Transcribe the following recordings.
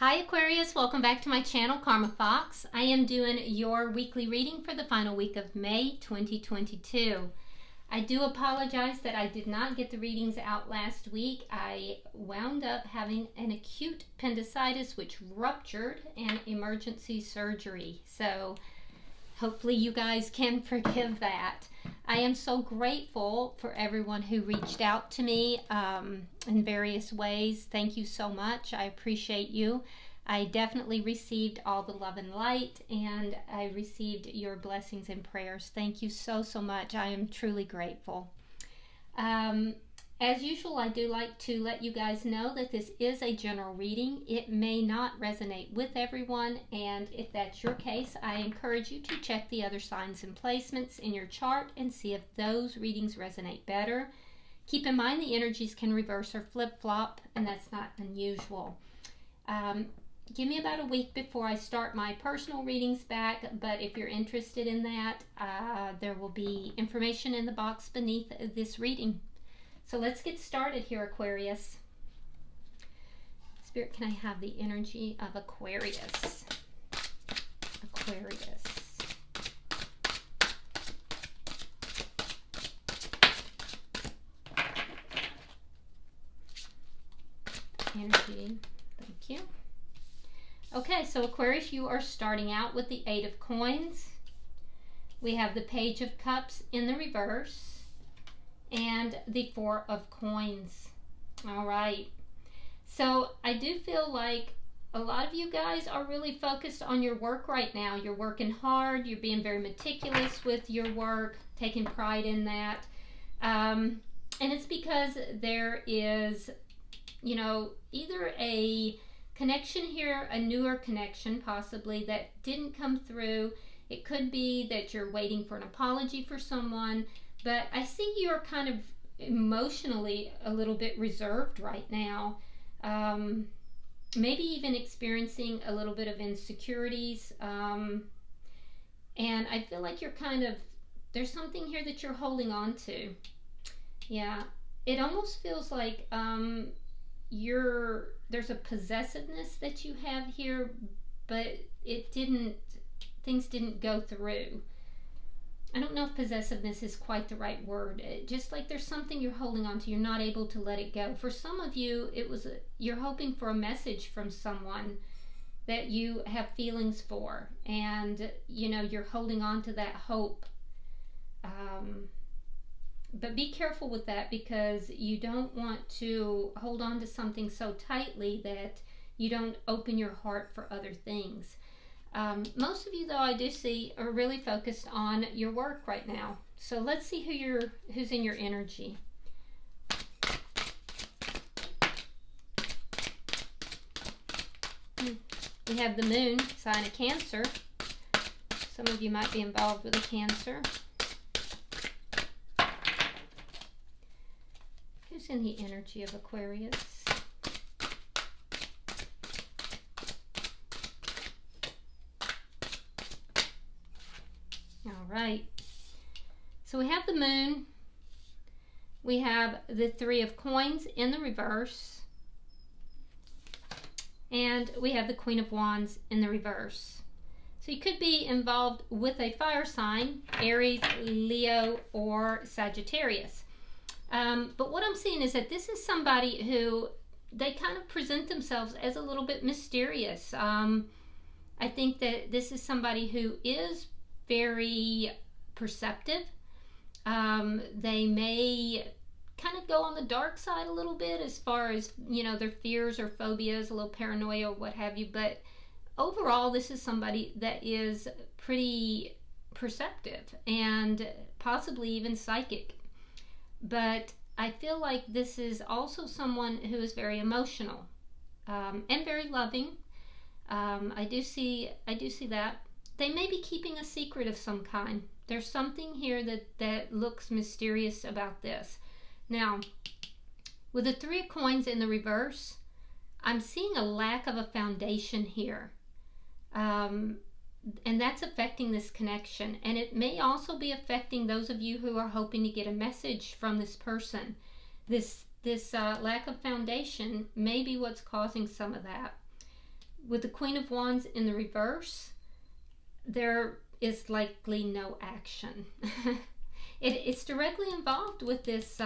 Hi Aquarius, welcome back to my channel, Karma Fox. I am doing your weekly reading for the final week of May 2022. I do apologize that I did not get the readings out last week. I wound up having an acute appendicitis which ruptured and emergency surgery. So hopefully you guys can forgive that. I am so grateful for everyone who reached out to me in various ways. Thank you so much. I appreciate you. I definitely received all the love and light, and I received your blessings and prayers. Thank you so much. I am truly grateful. As usual, I do like to let you guys know that this is a general reading. It may not resonate with everyone, and if that's your case, I encourage you to check the other signs and placements in your chart and see if those readings resonate better. Keep in mind the energies can reverse or flip-flop, and that's not unusual. Give me about a week before I start my personal readings back, but if you're interested in that, there will be information in the box beneath this reading. So let's get started here, Aquarius. Spirit, can I have the energy of Aquarius? Aquarius. Energy. Thank you. Okay, so Aquarius, you are starting out with the 8 of Coins. We have the Page of Cups in the reverse. And the 4 of Coins. All right. So I do feel like a lot of you guys are really focused on your work right now. You're working hard. You're being very meticulous with your work, taking pride in that. And it's because there is, either a connection here, a newer connection possibly that didn't come through. It could be that you're waiting for an apology for someone. But I see you're kind of emotionally a little bit reserved right now. Maybe even experiencing a little bit of insecurities. And I feel like you're there's something here that you're holding on to. Yeah, it almost feels like there's a possessiveness that you have here, but things didn't go through. I don't know if possessiveness is quite the right word. Just like there's something you're holding on to, you're not able to let it go. For some of you, you're hoping for a message from someone that you have feelings for, and you're holding on to that hope. But be careful with that, because you don't want to hold on to something so tightly that you don't open your heart for other things. Most of you, though, I do see are really focused on your work right now. So let's see who's in your energy. We have the Moon, sign of Cancer. Some of you might be involved with a Cancer. Who's in the energy of Aquarius? Right. So we have the Moon. We have the 3 of Coins in the reverse. And we have the Queen of Wands in the reverse. So you could be involved with a fire sign, Aries, Leo, or Sagittarius. But what I'm seeing is that this is somebody who, they kind of present themselves as a little bit mysterious. I think that this is somebody who is very perceptive. They may kind of go on the dark side a little bit as far as, their fears or phobias, a little paranoia or what have you. But overall, this is somebody that is pretty perceptive and possibly even psychic. But I feel like this is also someone who is very emotional and very loving. I do see that. They may be keeping a secret of some kind. There's something here that looks mysterious about this. Now, with the 3 of Coins in the reverse, I'm seeing a lack of a foundation here. And that's affecting this connection. And it may also be affecting those of you who are hoping to get a message from this person. This lack of foundation may be what's causing some of that. with the Queen of Wands in the reverse, there is likely no action. It's directly involved with this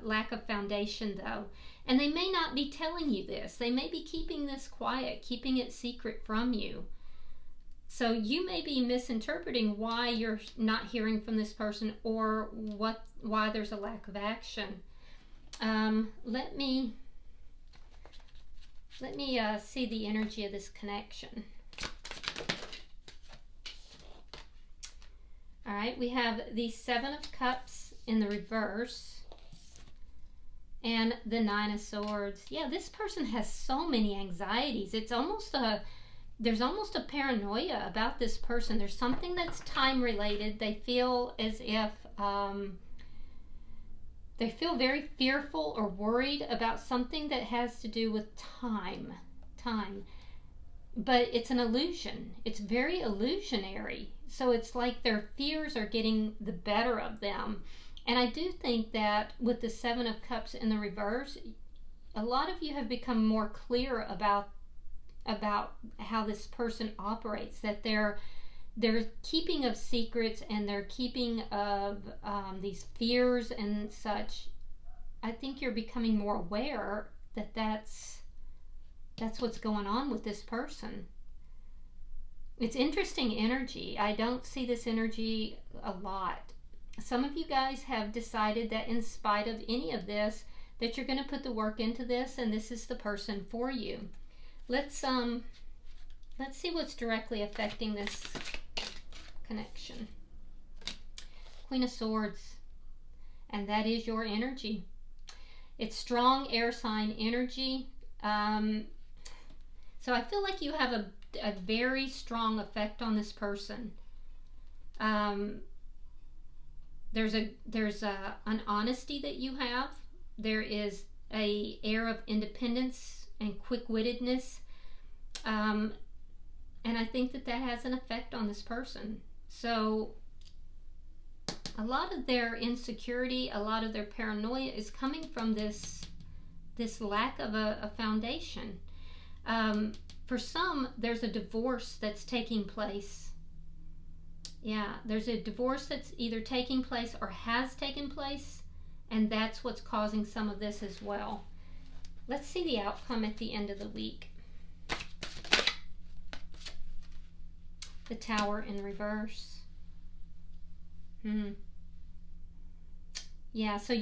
lack of foundation, though. And they may not be telling you this. They may be keeping this quiet, keeping it secret from you. So you may be misinterpreting why you're not hearing from this person, or why there's a lack of action. Let me see the energy of this connection. All right, we have the Seven of Cups in the reverse and the Nine of Swords. Yeah, this person has so many anxieties. It's almost there's almost a paranoia about this person. There's something that's time related. They feel as if they feel very fearful or worried about something that has to do with time. But it's an illusion. It's very illusionary. So it's like their fears are getting the better of them. And I do think that with the Seven of Cups in the reverse, a lot of you have become more clear about how this person operates, that they're keeping of secrets, and they're keeping of these fears and such. I think you're becoming more aware that that's what's going on with this person. It's interesting energy. I don't see this energy a lot. Some of you guys have decided that in spite of any of this, that you're going to put the work into this, and this is the person for you. Let's see what's directly affecting this connection. Queen of Swords, and that is your energy. It's strong air sign energy. So I feel like you have a very strong effect on this person. There's an honesty that you have. There is a air of independence and quick-wittedness, and I think that has an effect on this person. So a lot of their insecurity, a lot of their paranoia is coming from this lack of a foundation. For some, there's a divorce that's taking place. Yeah, there's a divorce that's either taking place or has taken place, and that's what's causing some of this as well. Let's see the outcome at the end of the week. The Tower in reverse. Yeah, so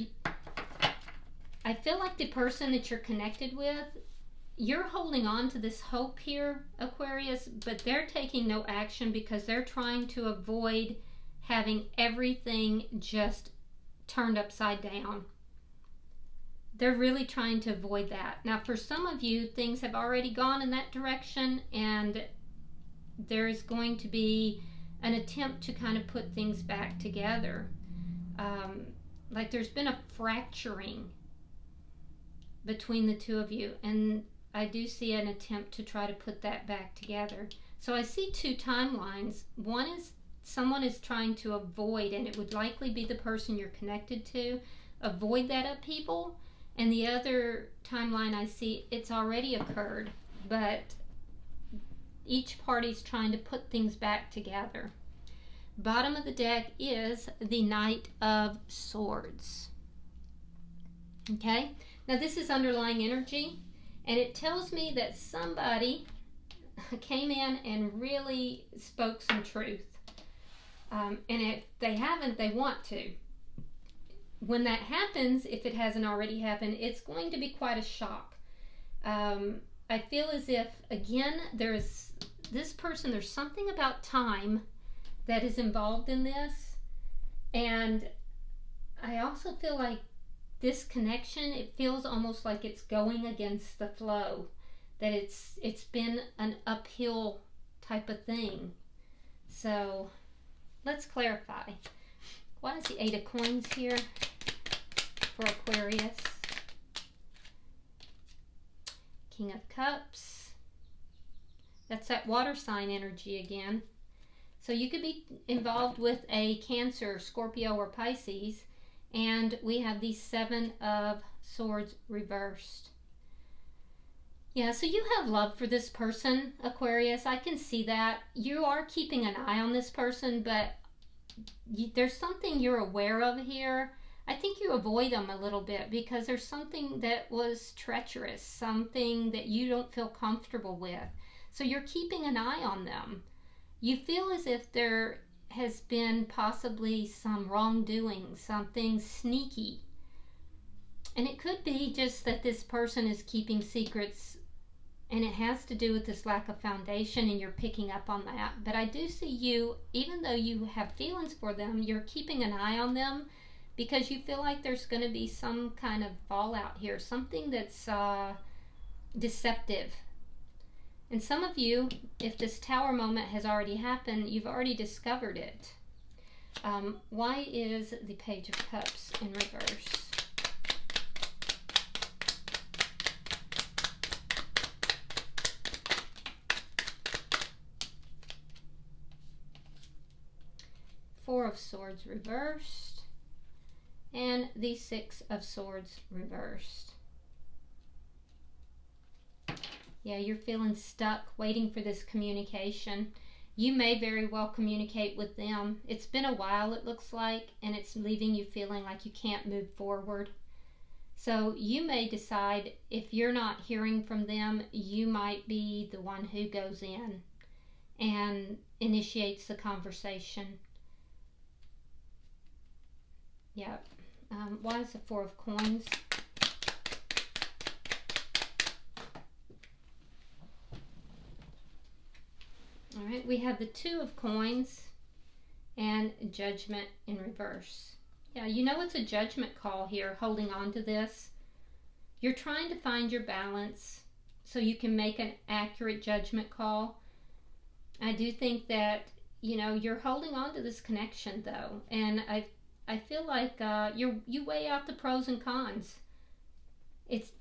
I feel like the person that you're connected with, you're holding on to this hope here, Aquarius, but they're taking no action because they're trying to avoid having everything just turned upside down. They're really trying to avoid that. Now, for some of you, things have already gone in that direction, and there's going to be an attempt to kind of put things back together. Like there's been a fracturing between the two of you, and I do see an attempt to try to put that back together. So I see two timelines. One is someone is trying to avoid, and it would likely be the person you're connected to, avoid that upheaval. And the other timeline I see, it's already occurred, but each party's trying to put things back together. Bottom of the deck is the Knight of Swords. Okay, now this is underlying energy, and it tells me that somebody came in and really spoke some truth. And if they haven't, they want to. When that happens, if it hasn't already happened, it's going to be quite a shock. I feel as if, again, there's this person, there's something about time that is involved in this. And I also feel like this connection, it feels almost like it's going against the flow, that it's been an uphill type of thing. So let's clarify. Why is the Eight of Coins here for Aquarius? King of Cups. That's that water sign energy again. So you could be involved with a Cancer, Scorpio, or Pisces. And we have the Seven of Swords reversed. Yeah, so you have love for this person, Aquarius. I can see that. You are keeping an eye on this person, but there's something you're aware of here. I think you avoid them a little bit because there's something that was treacherous, something that you don't feel comfortable with. So you're keeping an eye on them. You feel as if there has been possibly some wrongdoing, something sneaky. And it could be just that this person is keeping secrets, and it has to do with this lack of foundation, and you're picking up on that. But I do see you, even though you have feelings for them, you're keeping an eye on them because you feel like there's going to be some kind of fallout here, something that's deceptive. And some of you, if this Tower moment has already happened, you've already discovered it. Why is the Page of Cups in reverse? Four of Swords reversed, and the Six of Swords reversed. Yeah, you're feeling stuck, waiting for this communication. You may very well communicate with them. It's been a while, it looks like, and it's leaving you feeling like you can't move forward. So you may decide, if you're not hearing from them, you might be the one who goes in and initiates the conversation. Yep. Why is the Four of Coins? All right, we have the Two of Coins and Judgment in reverse. Yeah, you know it's a judgment call here, holding on to this. You're trying to find your balance so you can make an accurate judgment call. I do think that, you know, you're holding on to this connection though, and I feel like you weigh out the pros and cons.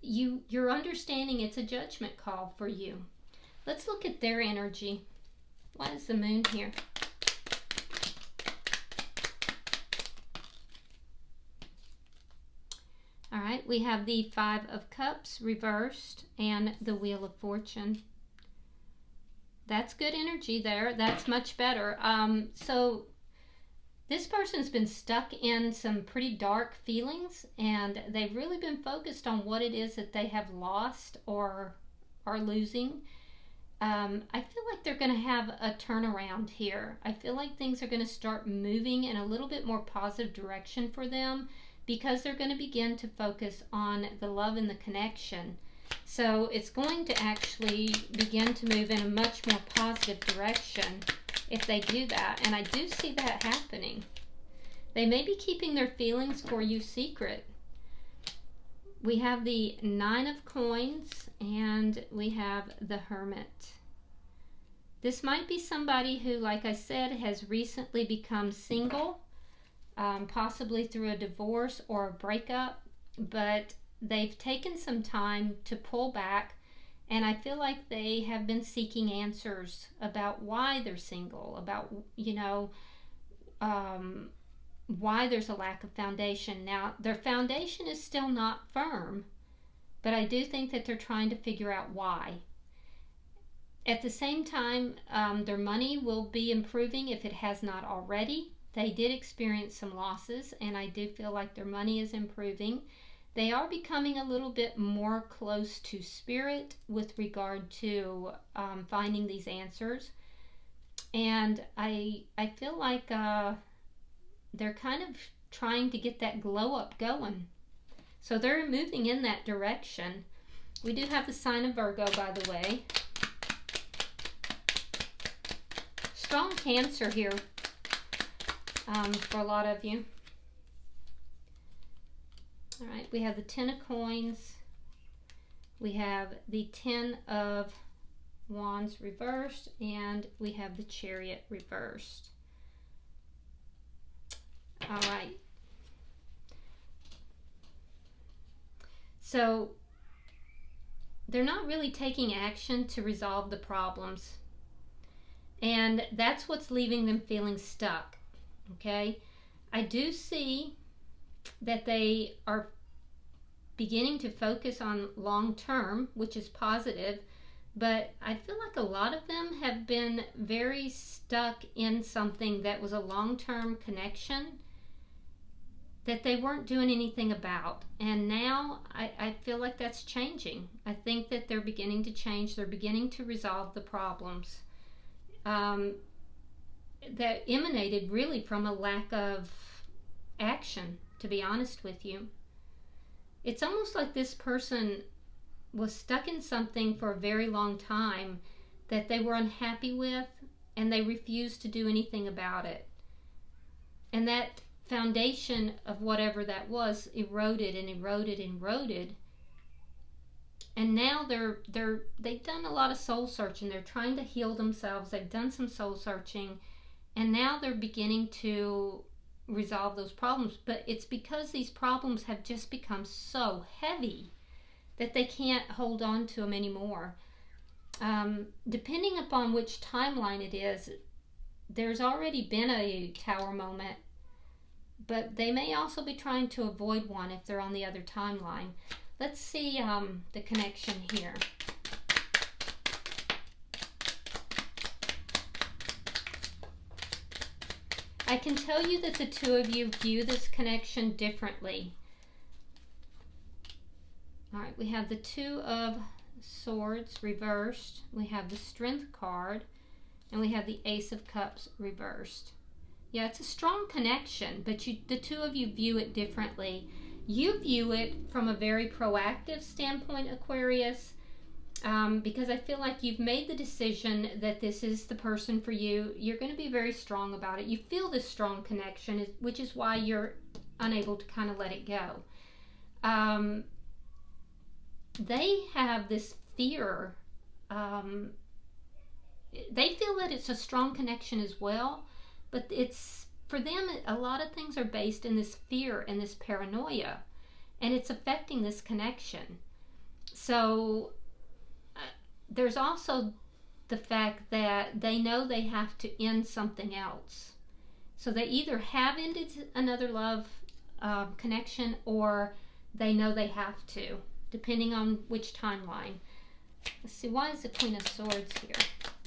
You're understanding it's a judgment call for you. Let's look at their energy. Why is the Moon here? All right, we have the Five of Cups reversed and the Wheel of Fortune. That's good energy there. That's much better. So this person's been stuck in some pretty dark feelings, and they've really been focused on what it is that they have lost or are losing. I feel like they're going to have a turnaround here. I feel like things are going to start moving in a little bit more positive direction for them because they're going to begin to focus on the love and the connection. So it's going to actually begin to move in a much more positive direction if they do that, and I do see that happening. They may be keeping their feelings for you secret. We have the Nine of Coins and we have the Hermit. This might be somebody who, like I said, has recently become single, possibly through a divorce or a breakup, but they've taken some time to pull back. And I feel like they have been seeking answers about why they're single, about, you know, why there's a lack of foundation. Now, their foundation is still not firm, but I do think that they're trying to figure out why. At the same time, their money will be improving if it has not already. They did experience some losses, and I do feel like their money is improving. They are becoming a little bit more close to spirit with regard to finding these answers. And I feel like they're kind of trying to get that glow up going. So they're moving in that direction. We do have the sign of Virgo, by the way. Strong Cancer here for a lot of you. All right, we have the Ten of Coins. We have the Ten of Wands reversed, and we have the Chariot reversed. All right. So they're not really taking action to resolve the problems. And that's what's leaving them feeling stuck. Okay? I do see that they are beginning to focus on long term, which is positive, but I feel like a lot of them have been very stuck in something that was a long-term connection that they weren't doing anything about. And now I feel like that's changing. I think that they're beginning to change. They're beginning to resolve the problems that emanated really from a lack of action, to be honest with you. It's almost like this person was stuck in something for a very long time that they were unhappy with, and they refused to do anything about it. And that foundation of whatever that was eroded and eroded and eroded. And now they've done a lot of soul searching. They're trying to heal themselves. They've done some soul searching, and now they're beginning to resolve those problems. But it's because these problems have just become so heavy that they can't hold on to them anymore. Depending upon which timeline it is, there's already been a Tower moment, but they may also be trying to avoid one if they're on the other timeline. Let's see the connection here. I can tell you that the two of you view this connection differently. All right, we have the Two of Swords reversed, we have the Strength card, and we have the Ace of Cups reversed. Yeah, it's a strong connection, but the two of you view it differently. You view it from a very proactive standpoint, Aquarius, because I feel like you've made the decision that this is the person for you. You're going to be very strong about it. You feel this strong connection, which is why you're unable to kind of let it go. They have this fear. They feel that it's a strong connection as well, but it's, for them, a lot of things are based in this fear and this paranoia, and it's affecting this connection. So there's also the fact that they know they have to end something else. So they either have ended another love connection, or they know they have to, depending on which timeline. Let's see, why is the Queen of Swords here?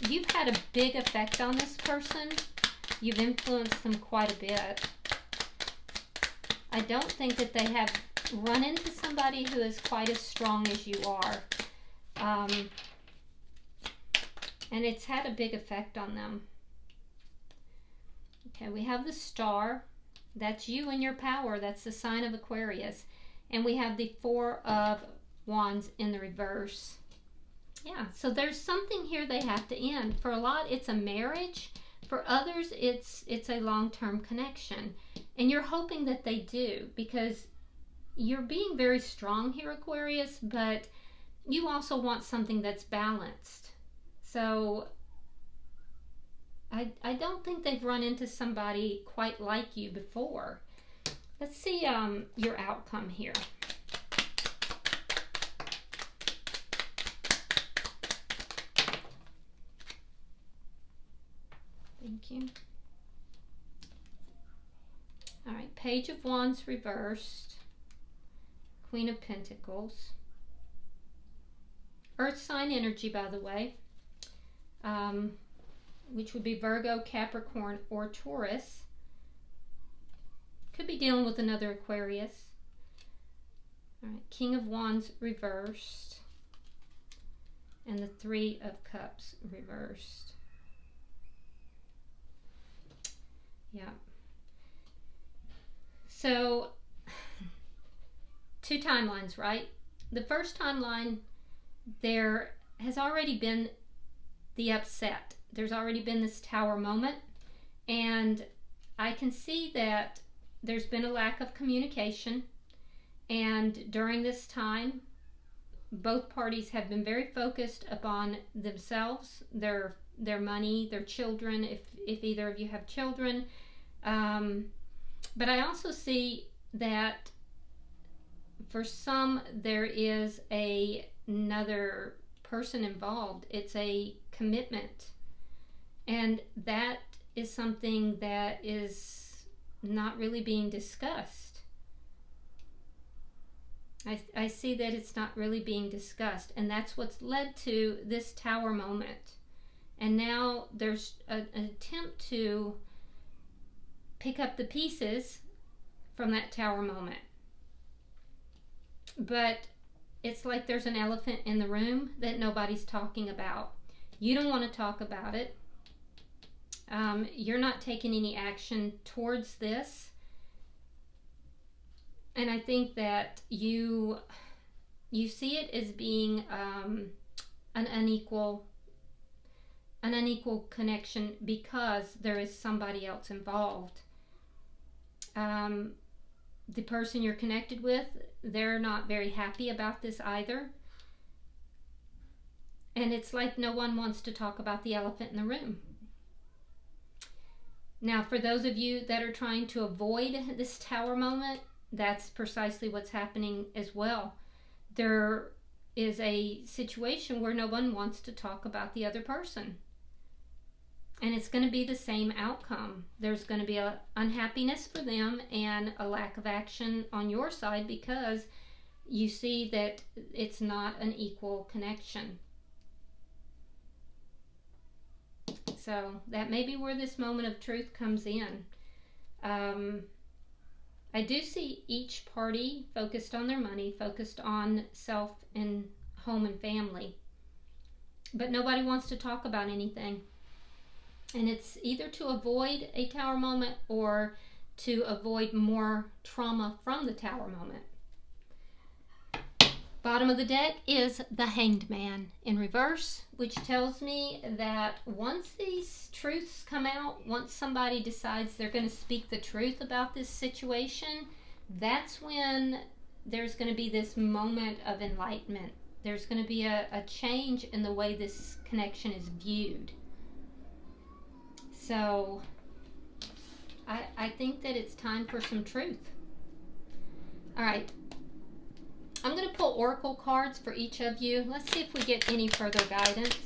You've had a big effect on this person. You've influenced them quite a bit. I don't think that they have run into somebody who is quite as strong as you are. And it's had a big effect on them. Okay, we have the Star. That's you and your power. That's the sign of Aquarius. And we have the Four of Wands in the reverse. Yeah, so there's something here they have to end. For a lot, it's a marriage. For others, it's a long-term connection. And you're hoping that they do, because you're being very strong here, Aquarius, but you also want something that's balanced. So I don't think they've run into somebody quite like you before. Let's see your outcome here. Thank you. All right, Page of Wands reversed, Queen of Pentacles, Earth sign energy, by the way, which would be Virgo, Capricorn, or Taurus. Could be dealing with another Aquarius. All right, King of Wands reversed, and the Three of Cups reversed. Yeah. So, two timelines, right? The first timeline, there has already been the upset. There's already been this Tower moment, and I can see that there's been a lack of communication, and during this time, both parties have been very focused upon themselves, their money, their children, if either of you have children. But I also see that for some, there is another person involved. It's a commitment. And that is something that is not really being discussed. I see that it's not really being discussed, and that's what's led to this Tower moment. And now there's an attempt to pick up the pieces from that Tower moment. But it's like there's an elephant in the room that nobody's talking about. You don't want to talk about it. You're not taking any action towards this. And I think that you see it as being an unequal connection because there is somebody else involved. The person you're connected with, they're not very happy about this either. And it's like no one wants to talk about the elephant in the room. Now, for those of you that are trying to avoid this Tower moment, that's precisely what's happening as well. There is a situation where no one wants to talk about the other person. And it's going to be the same outcome. There's going to be an unhappiness for them and a lack of action on your side because you see that it's not an equal connection. So that may be where this moment of truth comes in. I do see each party focused on their money, focused on self and home and family. But nobody wants to talk about anything. And it's either to avoid a Tower moment or to avoid more trauma from the Tower moment. Bottom of the deck is the Hanged Man in reverse, which tells me that once these truths come out, once somebody decides they're going to speak the truth about this situation, that's when there's going to be this moment of enlightenment. There's going to be a change in the way this connection is viewed. So I think that it's time for some truth. All right. I'm going to pull oracle cards for each of you. Let's see if we get any further guidance.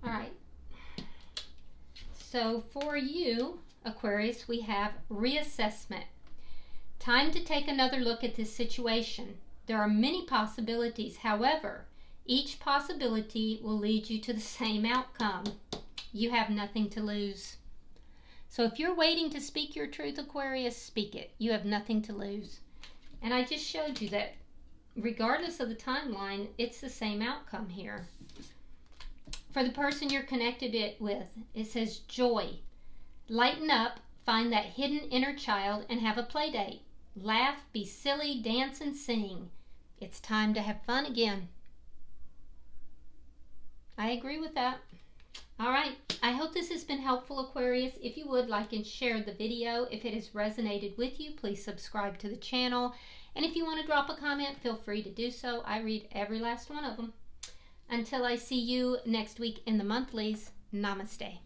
All right. So for you, Aquarius, we have reassessment. Time to take another look at this situation. There are many possibilities. However, each possibility will lead you to the same outcome. You have nothing to lose. So if you're waiting to speak your truth, Aquarius, speak it. You have nothing to lose. And I just showed you that regardless of the timeline, it's the same outcome here. For the person you're connected with, it says joy. Lighten up, find that hidden inner child, and have a play date. Laugh, be silly, dance, and sing. It's time to have fun again. I agree with that. All right, I hope this has been helpful, Aquarius. If you would, like and share the video. If it has resonated with you, please subscribe to the channel. And if you want to drop a comment, feel free to do so. I read every last one of them. Until I see you next week in the monthlies, namaste.